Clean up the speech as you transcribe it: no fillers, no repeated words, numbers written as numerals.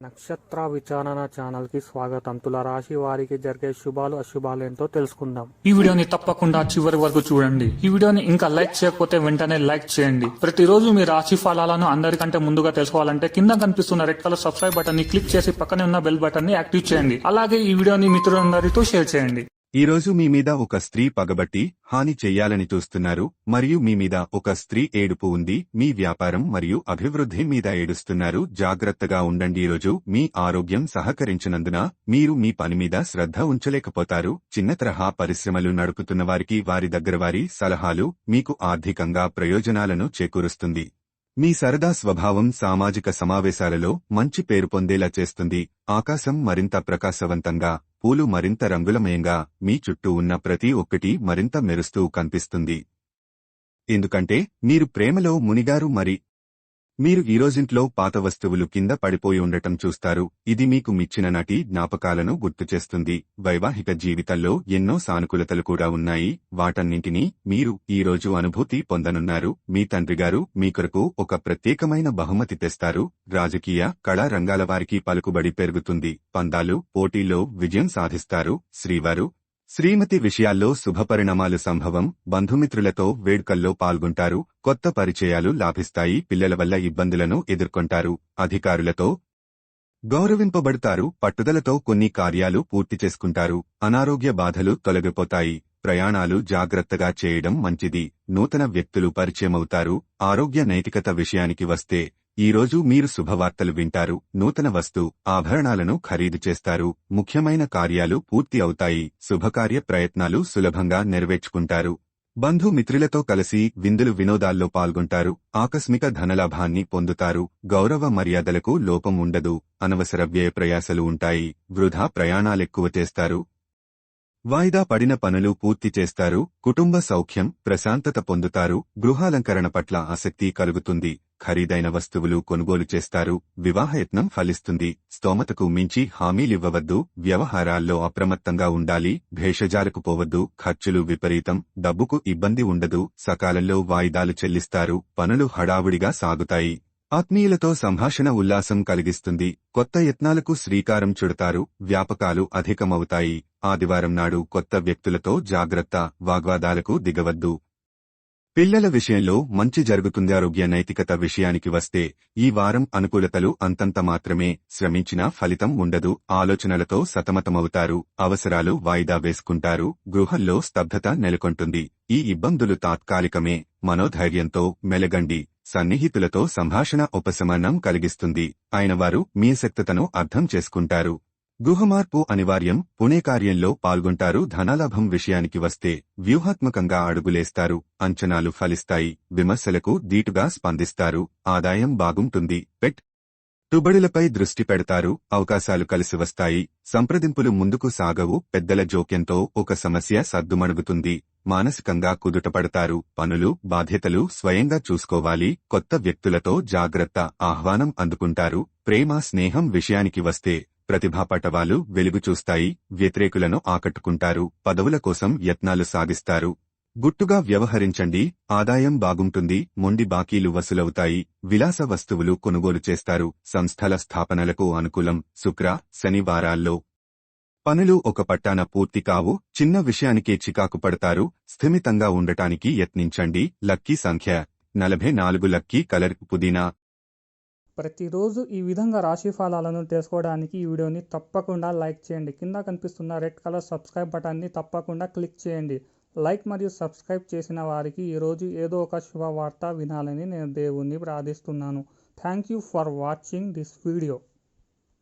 నక్షత్ర విచారణ ఛానల్ కి స్వాగతం. తులారాశి వారికి జరిగే శుభాలు అశుభాలు ఏంటో తెలుసుకుందాం. ఈ వీడియోని తప్పకుండా చివరి వరకు చూడండి. ఈ వీడియోని ఇంకా లైక్ చేయకపోతే వెంటనే లైక్ చేయండి. ప్రతిరోజు మీ రాశి ఫలాలను అందరికంటే ముందుగా తెలుసుకోవాలంటే కింద కనిపిస్తున్న రెడ్ కలర్ సబ్స్క్రైబ్ బటన్ ని క్లిక్ చేసి పక్కనే ఉన్న బెల్ బటన్ ని యాక్టివ్ చేయండి. అలాగే ఈ వీడియోని మిత్రులందరితో షేర్ చేయండి. ఈ రోజు మీ మీద ఒక స్త్రీ పగబట్టి హాని చెయ్యాలని చూస్తున్నారు మరియు మీ మీద ఒక స్త్రీ ఏడుపు ఉంది. మీ వ్యాపారం మరియు అభివృద్ధి మీద ఏడుస్తున్నారు. జాగ్రత్తగా ఉండండి. ఈరోజు మీ ఆరోగ్యం సహకరించినందున మీరు మీ పని మీద శ్రద్ధ ఉంచలేకపోతారు. చిన్న తరహా పరిశ్రమలు నడుపుతున్న వారికి వారి దగ్గర వారి సలహాలు మీకు ఆర్థికంగా ప్రయోజనాలను చేకూరుస్తుంది. మీ సరదా స్వభావం సామాజిక సమావేశాలలో మంచి పేరు పొందేలా చేస్తుంది. ఆకాశం మరింత ప్రకాశవంతంగా, పూలు మరింత రంగులమయంగా, మీ చుట్టూ ఉన్న ప్రతి ఒక్కటి మరింత మెరుస్తూ కనిపిస్తుంది. ఎందుకంటే మీరు ప్రేమలో మునిగారు. మీరు ఈరోజింట్లో పాత వస్తువులు కింద పడిపోయి ఉండటం చూస్తారు. ఇది మీకు మిచ్చిన నాటి జ్ఞాపకాలను గుర్తుచేస్తుంది. వైవాహిక జీవితంలో ఎన్నో సానుకూలతలు కూడా ఉన్నాయి. వాటన్నింటినీ మీరు ఈరోజు అనుభూతి పొందనున్నారు. మీ తండ్రిగారు మీ కొరకు ఒక ప్రత్యేకమైన బహుమతి తెస్తారు. రాజకీయ, కళా రంగాల వారికి పలుకుబడి పెరుగుతుంది. పందాలు, పోటీల్లో విజయం సాధిస్తారు. శ్రీమతి విషయాల్లో శుభపరిణామాలు సంభవం. బంధుమిత్రులతో వేడుకల్లో పాల్గొంటారు. కొత్త పరిచయాలు లాభిస్తాయి. పిల్లల వల్ల ఇబ్బందులను ఎదుర్కొంటారు. అధికారులతో గౌరవింపబడతారు. పట్టుదలతో కొన్ని కార్యాలు పూర్తి చేసుకుంటారు. అనారోగ్య బాధలు తొలగిపోతాయి. ప్రయాణాలు జాగ్రత్తగా చేయడం మంచిది. నూతన వ్యక్తులు పరిచయమవుతారు. ఆరోగ్య నైతికత విషయానికి వస్తే ఈరోజు మీరు శుభవార్తలు వింటారు. నూతన ఆభరణాలను ఖరీదు చేస్తారు. ముఖ్యమైన కార్యాలు పూర్తి అవుతాయి. శుభకార్య ప్రయత్నాలు సులభంగా నెరవేర్చుకుంటారు. బంధుమిత్రులతో కలిసి విందులు వినోదాల్లో పాల్గొంటారు. ఆకస్మిక ధనలాభాన్ని పొందుతారు. గౌరవ మర్యాదలకు లోపం ఉండదు. అనవసర వ్యయ ప్రయాసలు ఉంటాయి. వృధా ప్రయాణాలెక్కువ చేస్తారు. వాయిదా పడిన పనులు పూర్తి చేస్తారు. కుటుంబ సౌఖ్యం, ప్రశాంతత పొందుతారు. గృహాలంకరణ పట్ల ఆసక్తి కలుగుతుంది. ఖరీదైన వస్తువులు కొనుగోలు చేస్తారు. వివాహయత్నం ఫలిస్తుంది. స్తోమతకు మించి హామీలివ్వవద్దు. వ్యవహారాల్లో అప్రమత్తంగా ఉండాలి. భేషజాలకు పోవద్దు. ఖర్చులు విపరీతం. డబ్బుకు ఇబ్బంది ఉండదు. సకాలంలో వాయిదాలు చెల్లిస్తారు. పనులు హడావుడిగా సాగుతాయి. ఆత్మీయులతో సంభాషణ ఉల్లాసం కలిగిస్తుంది. కొత్త యత్నాలకు శ్రీకారం చుడతారు. వ్యాపకాలు అధికమవుతాయి. ఆదివారం నాడు కొత్త వ్యక్తులతో జాగ్రత్త. వాగ్వాదాలకు దిగవద్దు. పిల్లల విషయంలో మంచి జరుగుతుంది. ఆరోగ్య నైతికత విషయానికి వస్తే ఈ వారం అనుకూలతలు అంతంత మాత్రమే. శ్రమించిన ఫలితం ఉండదు. ఆలోచనలతో సతమతమవుతారు. అవసరాలు వాయిదా వేసుకుంటారు. గృహంలో స్తబ్దత నెలకొంటుంది. ఈ ఇబ్బందులు తాత్కాలికమే. మనోధైర్యంతో మెలగండి. సన్నిహితులతో సంభాషణ ఉపశమనం కలిగిస్తుంది. అయినవారు మీ శక్తతను అర్థం చేసుకుంటారు. గృహమార్పు అనివార్యం. పుణే కార్యంలో పాల్గొంటారు. ధనలాభం విషయానికి వస్తే వ్యూహాత్మకంగా అడుగులేస్తారు. అంచనాలు ఫలిస్తాయి. విమర్శలకు దీటుగా స్పందిస్తారు. ఆదాయం బాగుంటుంది. పెట్టుబడులపై దృష్టి పెడతారు. అవకాశాలు కలిసి వస్తాయి. సంప్రదింపులు ముందుకు సాగవు. పెద్దల జోక్యంతో ఒక సమస్య సద్దుమణుగుతుంది. మానసికంగా కుదుటపడతారు. పనులు, బాధ్యతలు స్వయంగా చూసుకోవాలి. కొత్త వ్యక్తులతో జాగ్రత్త. ఆహ్వానం అందుకుంటారు. ప్రేమ, స్నేహం విషయానికి వస్తే ప్రతిభాపటవాలు వెలుగు చూస్తాయి. వ్యతిరేకులను ఆకట్టుకుంటారు. పదవుల కోసం యత్నాలు సాగిస్తారు. గుట్టుగా వ్యవహరించండి. ఆదాయం బాగుంటుంది. మొండి బాకీలు వసూలవుతాయి. విలాస వస్తువులు కొనుగోలు చేస్తారు. సంస్థల స్థాపనలకు అనుకూలం. శుక్ర, శని వారాల్లో పనులు ఒక పట్టాన పూర్తి కావు. చిన్న విషయానికే చికాకు పడతారు. స్థిమితంగా ఉండటానికి యత్నించండి. లక్కీ సంఖ్య 44. లక్కీ కలర్ పుదీనా. ప్రతిరోజు ఈ విధంగా రాశి ఫలాలను తెలుసుకోవడానికి ఈ వీడియోని తప్పకుండా లైక్ చేయండి. కింద కనిపిస్తున్న రెడ్ కలర్ సబ్స్క్రైబ్ బటన్ని తప్పకుండా క్లిక్ చేయండి. లైక్ మరియు సబ్స్క్రైబ్ చేసిన వారికి ఈరోజు ఏదో ఒక శుభవార్త వినాలని నేను దేవుణ్ణి ప్రార్థిస్తున్నాను. Thank you for watching this video.